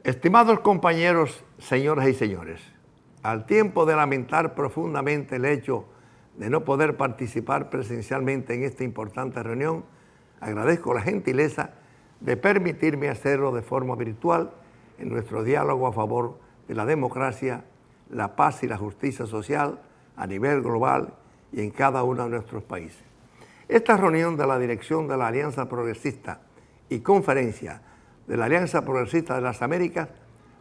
Estimados compañeros, señoras y señores, al tiempo de lamentar profundamente el hecho de no poder participar presencialmente en esta importante reunión, agradezco la gentileza de permitirme hacerlo de forma virtual en nuestro diálogo a favor de la democracia, la paz y la justicia social a nivel global y en cada uno de nuestros países. Esta reunión de la dirección de la Alianza Progresista y conferencia de la Alianza Progresista de las Américas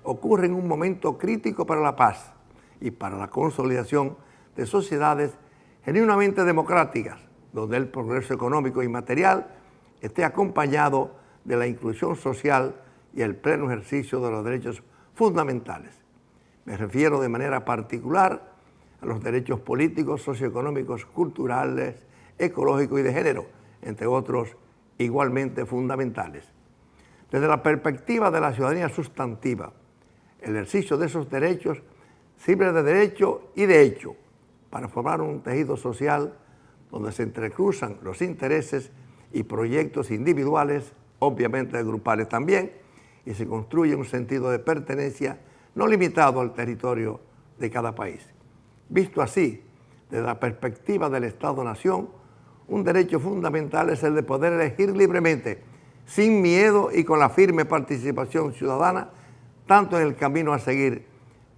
ocurre en un momento crítico para la paz y para la consolidación de sociedades genuinamente democráticas, donde el progreso económico y material esté acompañado de la inclusión social y el pleno ejercicio de los derechos fundamentales. Me refiero de manera particular a los derechos políticos, socioeconómicos, culturales, ecológicos y de género, entre otros igualmente fundamentales. Desde la perspectiva de la ciudadanía sustantiva, el ejercicio de esos derechos sirve de derecho y de hecho para formar un tejido social donde se entrecruzan los intereses y proyectos individuales, obviamente grupales también, y se construye un sentido de pertenencia no limitado al territorio de cada país. Visto así, desde la perspectiva del Estado-Nación, un derecho fundamental es el de poder elegir libremente, sin miedo y con la firme participación ciudadana, tanto en el camino a seguir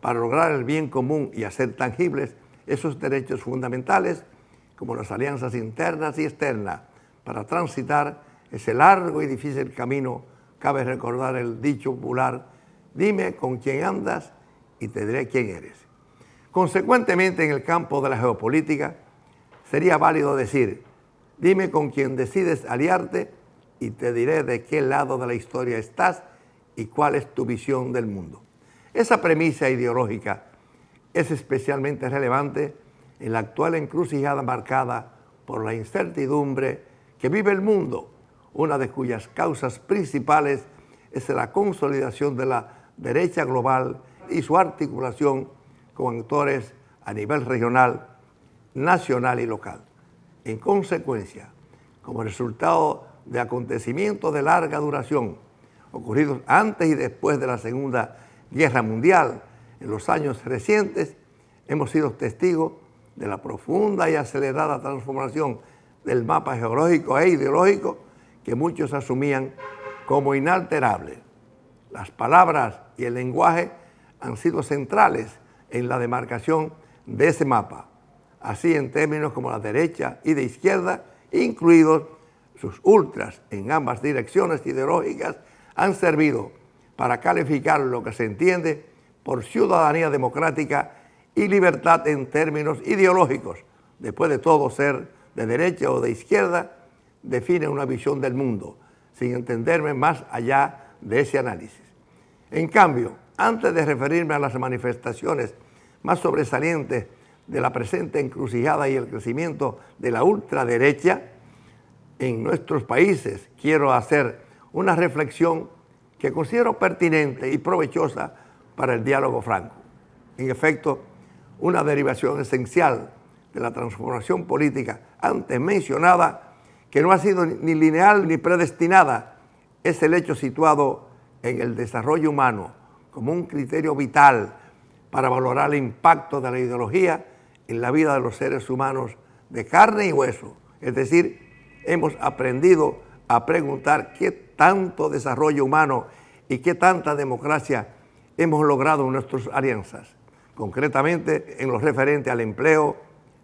para lograr el bien común y hacer tangibles esos derechos fundamentales, como las alianzas internas y externas, para transitar ese largo y difícil camino. Cabe recordar el dicho popular: dime con quién andas y te diré quién eres. Consecuentemente, en el campo de la geopolítica, sería válido decir: dime con quién decides aliarte y te diré de qué lado de la historia estás y cuál es tu visión del mundo. Esa premisa ideológica es especialmente relevante en la actual encrucijada marcada por la incertidumbre que vive el mundo, una de cuyas causas principales es la consolidación de la derecha global y su articulación con actores a nivel regional, nacional y local. En consecuencia, como resultado de acontecimientos de larga duración, ocurridos antes y después de la Segunda Guerra Mundial, en los años recientes, hemos sido testigos de la profunda y acelerada transformación del mapa geológico e ideológico que muchos asumían como inalterable. Las palabras y el lenguaje han sido centrales en la demarcación de ese mapa, así en términos como la derecha y de izquierda, incluidos sus ultras en ambas direcciones ideológicas, han servido para calificar lo que se entiende por ciudadanía democrática y libertad en términos ideológicos. Después de todo, ser de derecha o de izquierda define una visión del mundo, sin entenderme más allá de ese análisis. En cambio, antes de referirme a las manifestaciones más sobresalientes de la presente encrucijada y el crecimiento de la ultraderecha en nuestros países, quiero hacer una reflexión que considero pertinente y provechosa para el diálogo franco. En efecto, una derivación esencial de la transformación política antes mencionada, que no ha sido ni lineal ni predestinada, es el hecho situado en el desarrollo humano como un criterio vital para valorar el impacto de la ideología en la vida de los seres humanos de carne y hueso. Es decir, hemos aprendido a preguntar qué tanto desarrollo humano y qué tanta democracia hemos logrado en nuestras alianzas, concretamente en lo referente al empleo,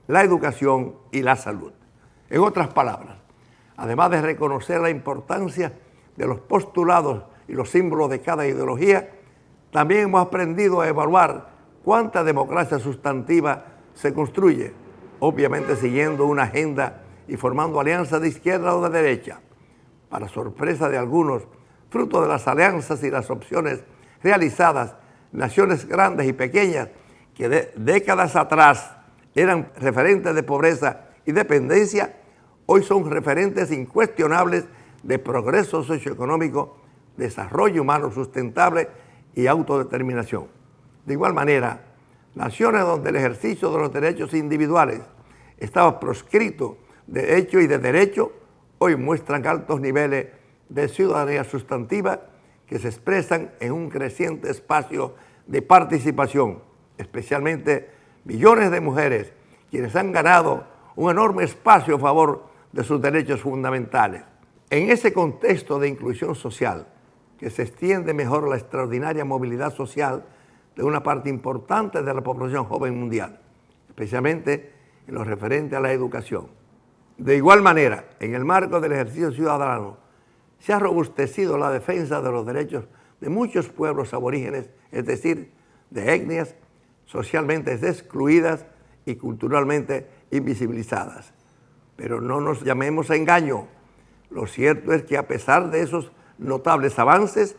la educación y la salud. En otras palabras, además de reconocer la importancia de los postulados y los símbolos de cada ideología, también hemos aprendido a evaluar cuánta democracia sustantiva se construye, obviamente siguiendo una agenda y formando alianzas de izquierda o de derecha. Para sorpresa de algunos, fruto de las alianzas y las opciones realizadas, naciones grandes y pequeñas que décadas atrás eran referentes de pobreza y dependencia, hoy son referentes incuestionables de progreso socioeconómico, desarrollo humano sustentable y autodeterminación. De igual manera, naciones donde el ejercicio de los derechos individuales estaba proscrito de hecho y de derecho, hoy muestran altos niveles de ciudadanía sustantiva que se expresan en un creciente espacio de participación, especialmente millones de mujeres, quienes han ganado un enorme espacio a favor de sus derechos fundamentales. En ese contexto de inclusión social, que se extiende mejor la extraordinaria movilidad social de una parte importante de la población joven mundial, especialmente en lo referente a la educación. De igual manera, en el marco del ejercicio ciudadano, se ha robustecido la defensa de los derechos de muchos pueblos aborígenes, es decir, de etnias socialmente excluidas y culturalmente invisibilizadas. Pero no nos llamemos a engaño. Lo cierto es que a pesar de esos notables avances,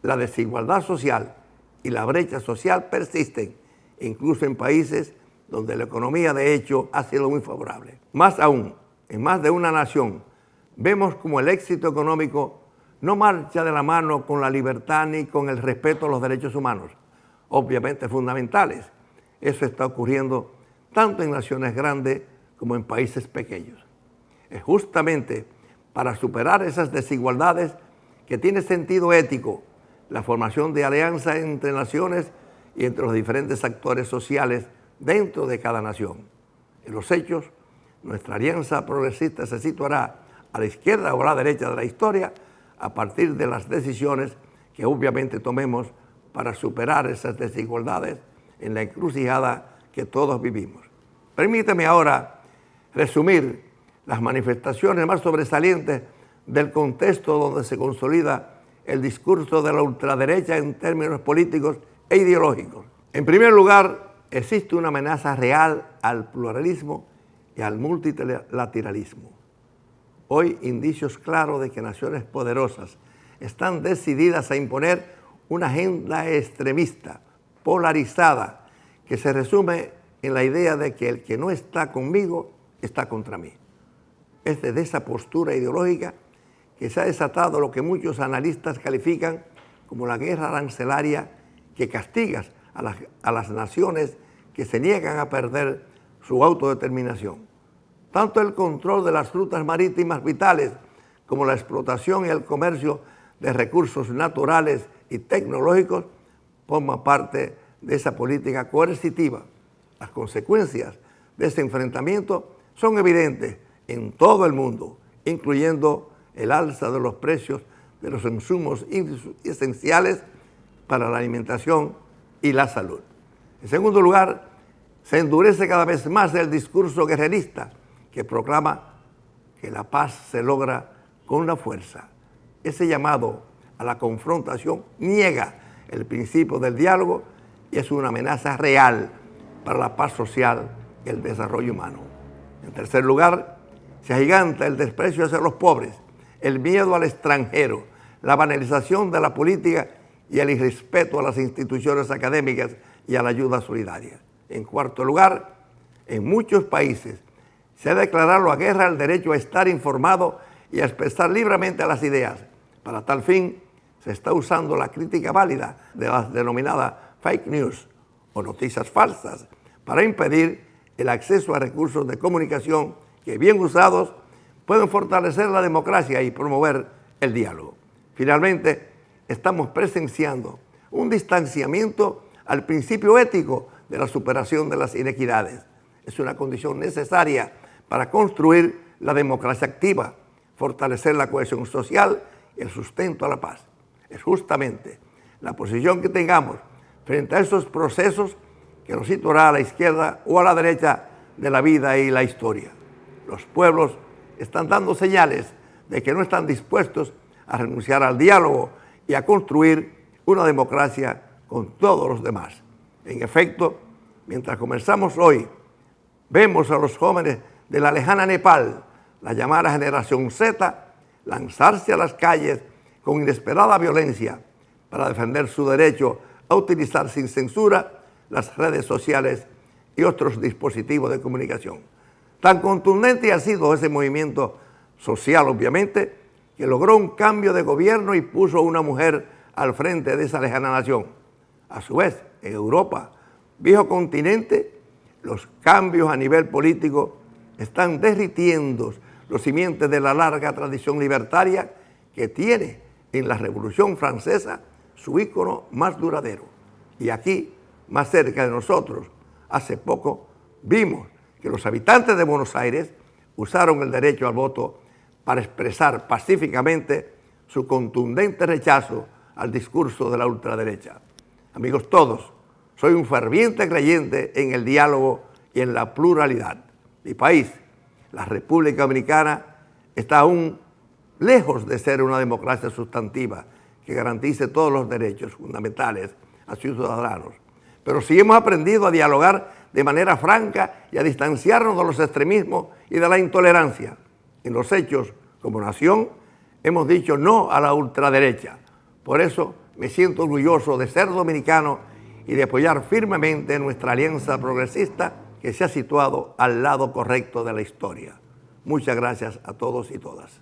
la desigualdad social y la brecha social persisten, incluso en países donde la economía de hecho ha sido muy favorable. Más aún, en más de una nación, vemos como el éxito económico no marcha de la mano con la libertad ni con el respeto a los derechos humanos, obviamente fundamentales. Eso está ocurriendo tanto en naciones grandes como en países pequeños. Es justamente para superar esas desigualdades que tiene sentido ético la formación de alianzas entre naciones y entre los diferentes actores sociales dentro de cada nación. En los hechos, nuestra alianza progresista se situará a la izquierda o a la derecha de la historia a partir de las decisiones que obviamente tomemos para superar esas desigualdades en la encrucijada que todos vivimos. Permíteme ahora resumir las manifestaciones más sobresalientes del contexto donde se consolida el discurso de la ultraderecha en términos políticos e ideológicos. En primer lugar, existe una amenaza real al pluralismo y al multilateralismo. Hoy, indicios claros de que naciones poderosas están decididas a imponer una agenda extremista, polarizada, que se resume en la idea de que el que no está conmigo está contra mí. Es desde esa postura ideológica que se ha desatado lo que muchos analistas califican como la guerra arancelaria que castiga a las naciones que se niegan a perder su autodeterminación. Tanto el control de las rutas marítimas vitales como la explotación y el comercio de recursos naturales y tecnológicos forman parte de esa política coercitiva. Las consecuencias de ese enfrentamiento son evidentes en todo el mundo, incluyendo el alza de los precios de los insumos esenciales para la alimentación y la salud. En segundo lugar, se endurece cada vez más el discurso guerrerista que proclama que la paz se logra con la fuerza. Ese llamado a la confrontación niega el principio del diálogo y es una amenaza real para la paz social y el desarrollo humano. En tercer lugar, se agiganta el desprecio hacia los pobres, el miedo al extranjero, la banalización de la política y el irrespeto a las instituciones académicas y a la ayuda solidaria. En cuarto lugar, en muchos países se ha declarado la guerra al derecho a estar informado y a expresar libremente las ideas. Para tal fin, se está usando la crítica válida de las denominadas fake news o noticias falsas para impedir el acceso a recursos de comunicación que, bien usados, pueden fortalecer la democracia y promover el diálogo. Finalmente, estamos presenciando un distanciamiento al principio ético de la superación de las inequidades. Es una condición necesaria para construir la democracia activa, fortalecer la cohesión social y el sustento a la paz. Es justamente la posición que tengamos frente a esos procesos que nos situará a la izquierda o a la derecha de la vida y la historia. Los pueblos están dando señales de que no están dispuestos a renunciar al diálogo y a construir una democracia con todos los demás. En efecto, mientras comenzamos hoy, vemos a los jóvenes de la lejana Nepal, la llamada generación Z, lanzarse a las calles con inesperada violencia para defender su derecho a utilizar sin censura las redes sociales y otros dispositivos de comunicación. Tan contundente ha sido ese movimiento social, obviamente, que logró un cambio de gobierno y puso a una mujer al frente de esa lejana nación. A su vez, en Europa, viejo continente, los cambios a nivel político están derritiendo los cimientos de la larga tradición libertaria que tiene en la Revolución Francesa su ícono más duradero. Y aquí, más cerca de nosotros, hace poco, vimos que los habitantes de Buenos Aires usaron el derecho al voto para expresar pacíficamente su contundente rechazo al discurso de la ultraderecha. Amigos todos, soy un ferviente creyente en el diálogo y en la pluralidad. Mi país, la República Dominicana, está aún lejos de ser una democracia sustantiva que garantice todos los derechos fundamentales a sus ciudadanos. Pero sí hemos aprendido a dialogar de manera franca y a distanciarnos de los extremismos y de la intolerancia. En los hechos, como nación, hemos dicho no a la ultraderecha. Por eso me siento orgulloso de ser dominicano y de apoyar firmemente nuestra alianza progresista que se ha situado al lado correcto de la historia. Muchas gracias a todos y todas.